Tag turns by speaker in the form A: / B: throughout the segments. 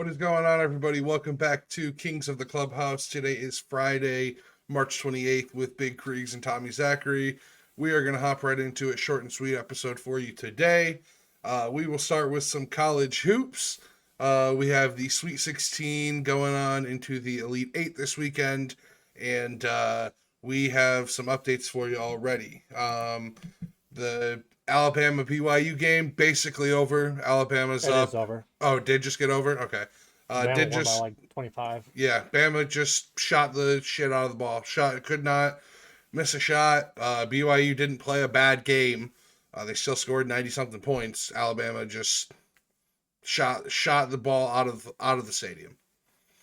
A: What is going on, everybody? Welcome back to Kings of the Clubhouse. Today is Friday, March 28th with Big Kriegs and Tommy Zachary. We are going to hop right into it. Short and sweet episode for you today. We will start with some college hoops. We have the Sweet 16 going on into the Elite 8 this weekend, and we have some updates for you already. The Alabama BYU game basically over. Alabama's
B: It
A: up.
B: is over.
A: Oh, it did just get over? Okay.
B: Bama won by like 25.
A: Yeah, Bama just shot the shit out of the ball. Could not miss a shot. BYU didn't play a bad game. They still scored 90-something points. Alabama just shot the ball out of the stadium.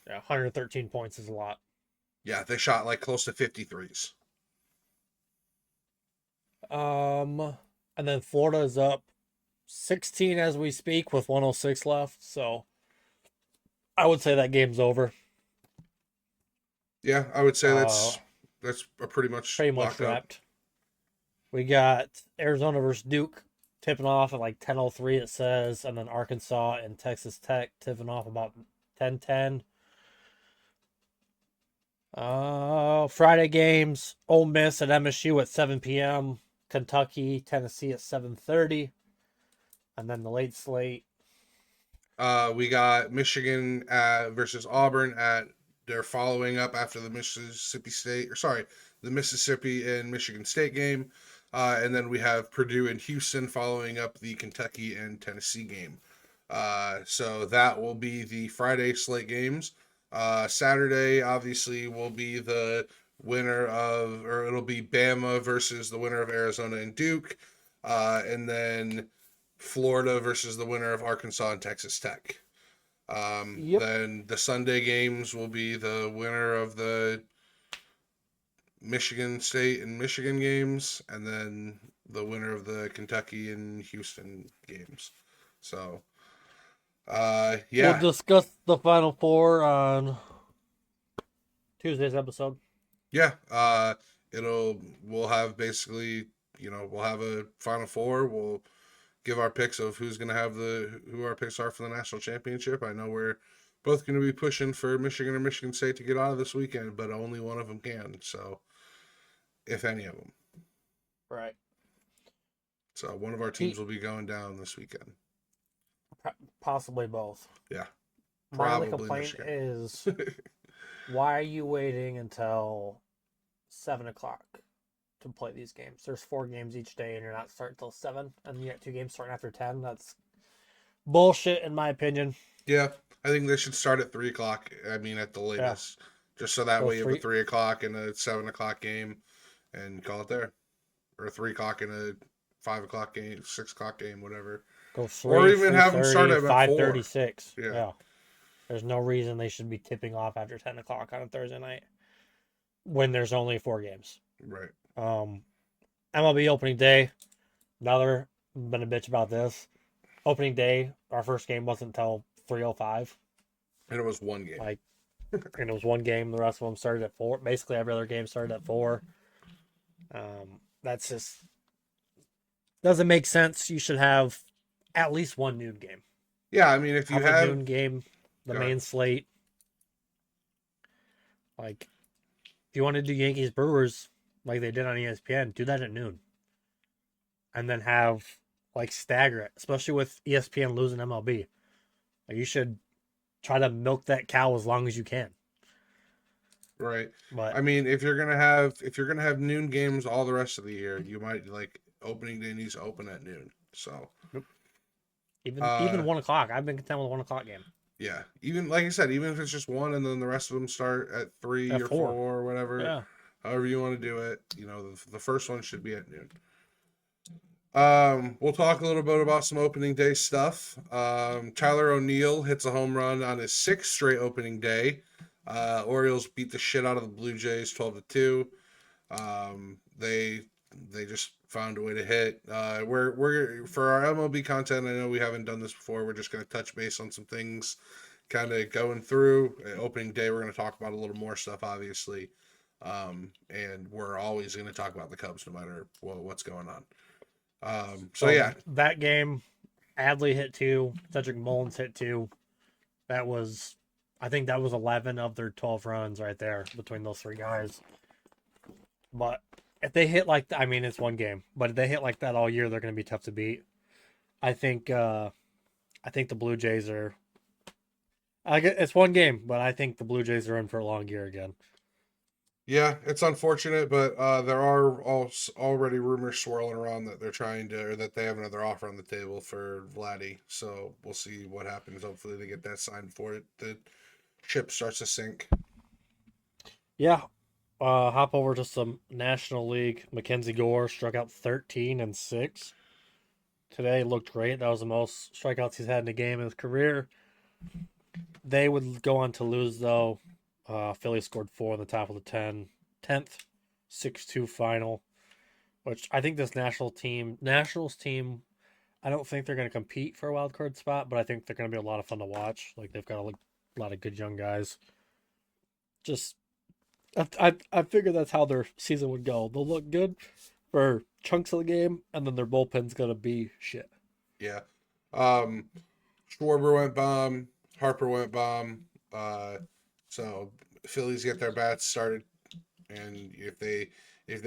B: Yeah, 113 points is a lot.
A: Yeah, they shot like close to 53s.
B: And then Florida is up 16 as we speak with 106 left. So I would say that game's over.
A: Yeah, I would say that's a pretty much
B: wrapped. Up. We got Arizona versus Duke tipping off at like 10:03 it says, and then Arkansas and Texas Tech tipping off about 10:10. Friday games: Ole Miss at MSU at 7 p.m. Kentucky, Tennessee at 7:30, and then the late slate.
A: We got Michigan versus Auburn they're following up after the Mississippi and Michigan State game. And then we have Purdue and Houston following up the Kentucky and Tennessee game. So that will be the Friday slate games. Saturday, obviously, will be the winner it'll be Bama versus the winner of Arizona and Duke. And then Florida versus the winner of Arkansas and Texas Tech. Then the Sunday games will be the winner of the Michigan State and Michigan games, and then the winner of the Kentucky and Houston games. So, yeah.
B: We'll discuss the Final Four on Tuesday's episode.
A: Yeah. We'll have basically, we'll have a Final Four. We'll give our picks of who our picks are for the national championship. I know we're both going to be pushing for Michigan or Michigan State to get out of this weekend, but only one of them can. So, if any of them.
B: Right.
A: So one of our teams will be going down this weekend.
B: Possibly both.
A: Yeah.
B: My only complaint is, why are you waiting until 7 o'clock to play these games? There's 4 games each day, and you're not starting till 7, and you got 2 games starting after 10. That's bullshit, in my opinion.
A: Yeah, I think they should start at 3 o'clock. I mean, at the latest, just so that way you have a 3 o'clock and a 7 o'clock game, and call it there, or a 3 o'clock and a 5 o'clock game, 6 o'clock game, whatever.
B: Go 3,
A: or even have them start at
B: 5:36.
A: Yeah.
B: There's no reason they should be tipping off after 10 o'clock on a Thursday night when there's only 4 games.
A: Right.
B: MLB opening day. Another been a bitch about this. Opening day, our first game wasn't until 3:05.
A: And it was one game.
B: And it was one game. The rest of them started at 4. Basically, every other game started at 4. That's just doesn't make sense. You should have at least one noon game.
A: Yeah, I mean, if you have
B: a noon game, the main slate. Like, if you want to do Yankees Brewers like they did on ESPN, do that at noon. And then stagger it, especially with ESPN losing MLB. You should try to milk that cow as long as you can.
A: Right.
B: But
A: I mean, if you're gonna have noon games all the rest of the year, you might opening day needs to open at noon. So
B: even 1 o'clock, I've been content with a 1 o'clock game.
A: Yeah, even like I said, even if it's just one, and then the rest of them start at 3 or 4 or whatever.
B: Yeah.
A: However you want to do it, the first one should be at noon. We'll talk a little bit about some opening day stuff. Tyler O'Neill hits a home run on his 6th straight opening day. Orioles beat the shit out of the Blue Jays 12-2. They just found a way to hit. We're for our MLB content, I know we haven't done this before. We're just going to touch base on some things, kind of going through. Opening day, we're going to talk about a little more stuff, obviously. And we're always going to talk about the Cubs no matter what's going on. So yeah,
B: that game, Adley hit 2, Cedric Mullins hit 2. I think that was 11 of their 12 runs right there between those three guys. But if they hit like that, I mean, it's one game, but if they hit like that all year, they're going to be tough to beat. I think the Blue Jays are. It's one game, but I think the Blue Jays are in for a long year again.
A: Yeah, it's unfortunate, but there are already rumors swirling around that they're trying to, or that they have another offer on the table for Vladdy. So we'll see what happens. Hopefully, they get that signed before the ship starts to sink.
B: Yeah. Hop over to some National League. Mackenzie Gore struck out 13 and 6. Today looked great. That was the most strikeouts he's had in a game in his career. They would go on to lose, though. Philly scored 4 in the top of the 10th, 6-2 final, which I think this Nationals team, I don't think they're going to compete for a wild card spot, but I think they're going to be a lot of fun to watch. Like, they've got a lot of good young guys. Just, I figure that's how their season would go. They'll look good for chunks of the game, and then their bullpen's going to be shit.
A: Yeah. Schwarber went bomb. Harper went bomb. So Phillies get their bats started, and if they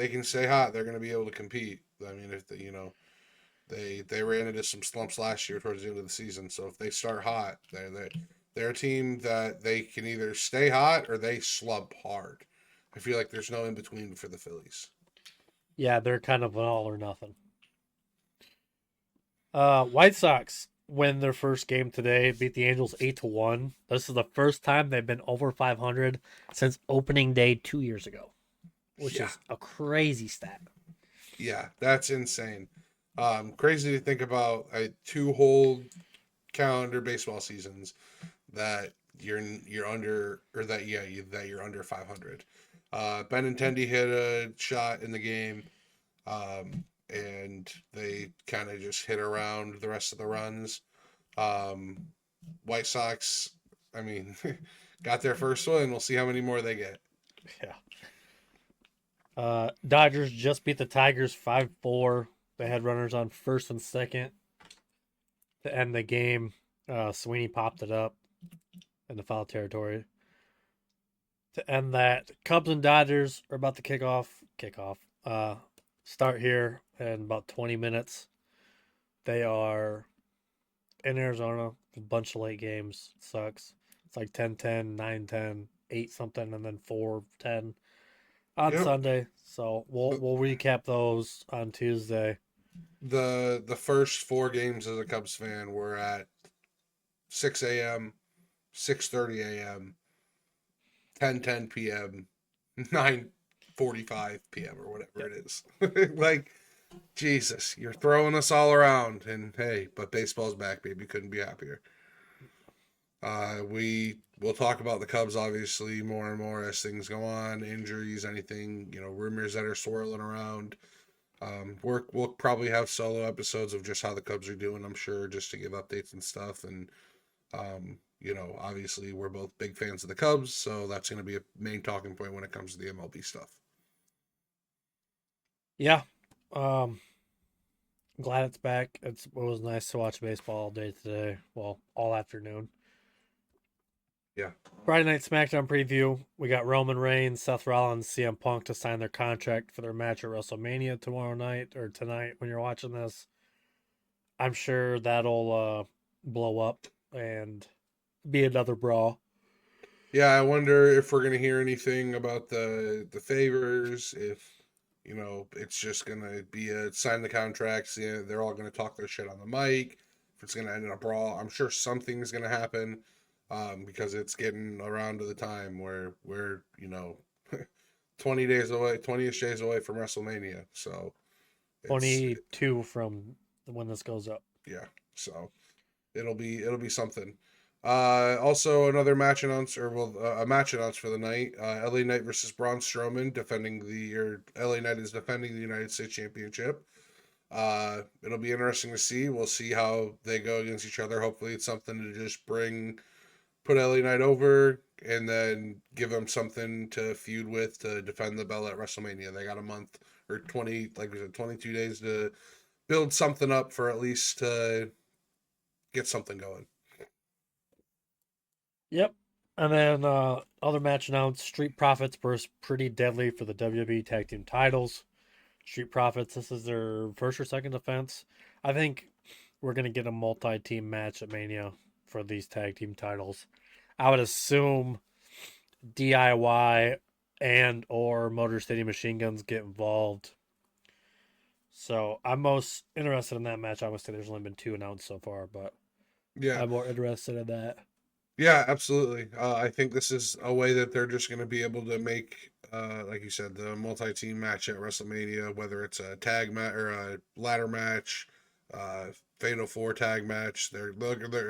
A: can stay hot, they're going to be able to compete. I mean, if they ran into some slumps last year towards the end of the season, so if they start hot, they're a team that they can either stay hot or they slump hard. I feel like there's no in between for the Phillies.
B: Yeah, they're kind of an all or nothing. White Sox win their first game today, beat the Angels 8-1. This is the first time they've been over 500 since opening day 2 years ago, which is a crazy stat.
A: Yeah, that's insane. Crazy to think about two whole calendar baseball seasons that you're under, or that that you're under 500. Benintendi hit a shot in the game, and they kind of just hit around the rest of the runs. White Sox, I mean, got their first one. We'll see how many more they get.
B: Yeah. Dodgers just beat the Tigers 5-4. They had runners on first and second to end the game. Sweeney popped it up in the foul territory. To end that, Cubs and Dodgers are about to kick off. Start here in about 20 minutes. They are in Arizona. A bunch of late games. It sucks. It's like 10-10, 9-10, 8 something, and then 4-10 on Sunday. So we'll recap those on Tuesday.
A: The first 4 games as a Cubs fan were at 6 a.m., 6:30 a.m., 10:10 p.m., 9:45 p.m. or whatever it is. Like, Jesus, you're throwing us all around, and hey, but baseball's back, baby. Couldn't be happier. We'll talk about the Cubs obviously more and more as things go on, injuries, anything, rumors that are swirling around. We'll probably have solo episodes of just how the Cubs are doing, I'm sure, just to give updates and stuff. And obviously we're both big fans of the Cubs, so that's going to be a main talking point when it comes to the MLB stuff.
B: Yeah. Glad it's back. It was nice to watch baseball all day today. Well, all afternoon.
A: Yeah.
B: Friday night SmackDown preview. We got Roman Reigns, Seth Rollins, CM Punk to sign their contract for their match at WrestleMania tomorrow night or tonight when you're watching this. I'm sure that'll blow up and be another brawl.
A: Yeah, I wonder if we're gonna hear anything about the favors. If it's just gonna be a sign the contracts. Yeah, they're all gonna talk their shit on the mic. If it's gonna end in a brawl, I'm sure something's gonna happen. Because it's getting around to the time where we're 20 days away, 20ish days away from WrestleMania. So
B: 22 from when this goes up.
A: Yeah, so it'll be something. Also another match announced, or a match announced for the night. LA Knight versus Braun Strowman LA Knight is defending the United States Championship. It'll be interesting to see. We'll see how they go against each other. Hopefully, it's something to just put LA Knight over, and then give them something to feud with to defend the belt at WrestleMania. They got a month or 22 days to build something up for at least to get something going.
B: Yep. And then other match announced: Street Profits versus Pretty Deadly for the WWE Tag Team titles. Street Profits, this is their first or second defense. I think we're gonna get a multi-team match at Mania for these tag team titles. I would assume DIY and or Motor City Machine Guns get involved. So I'm most interested in that match. I would say there's only been 2 announced so far, but
A: Yeah.
B: I'm more interested in that.
A: Yeah, absolutely. I think this is a way that they're just going to be able to make, like you said, the multi-team match at WrestleMania, whether it's a tag match or a ladder match, uh, Fatal 4 tag match, their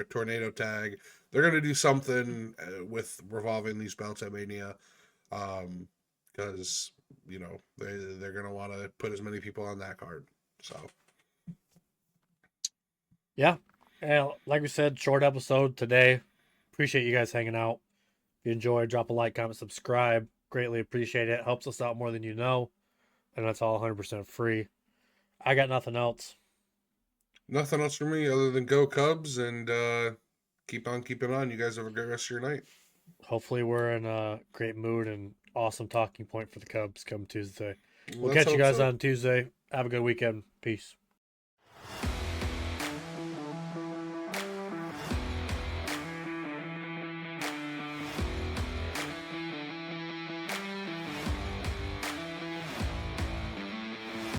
A: tornado tag. They're going to do something with revolving these belts at Mania, because they're going to want to put as many people on that card. So
B: Yeah. And like we said, short episode today. Appreciate you guys hanging out. If you enjoyed, drop a like, comment, subscribe. Greatly appreciate it. Helps us out more than you know. And that's all 100% free. I got nothing else.
A: nothing else for me other than go Cubs and keep on keeping on. You guys have a great rest of your night.
B: Hopefully, we're in a great mood and awesome talking point for the Cubs come Tuesday. We'll
A: Let's
B: catch you
A: hope
B: guys
A: so.
B: on Tuesday. Have a good weekend. Peace.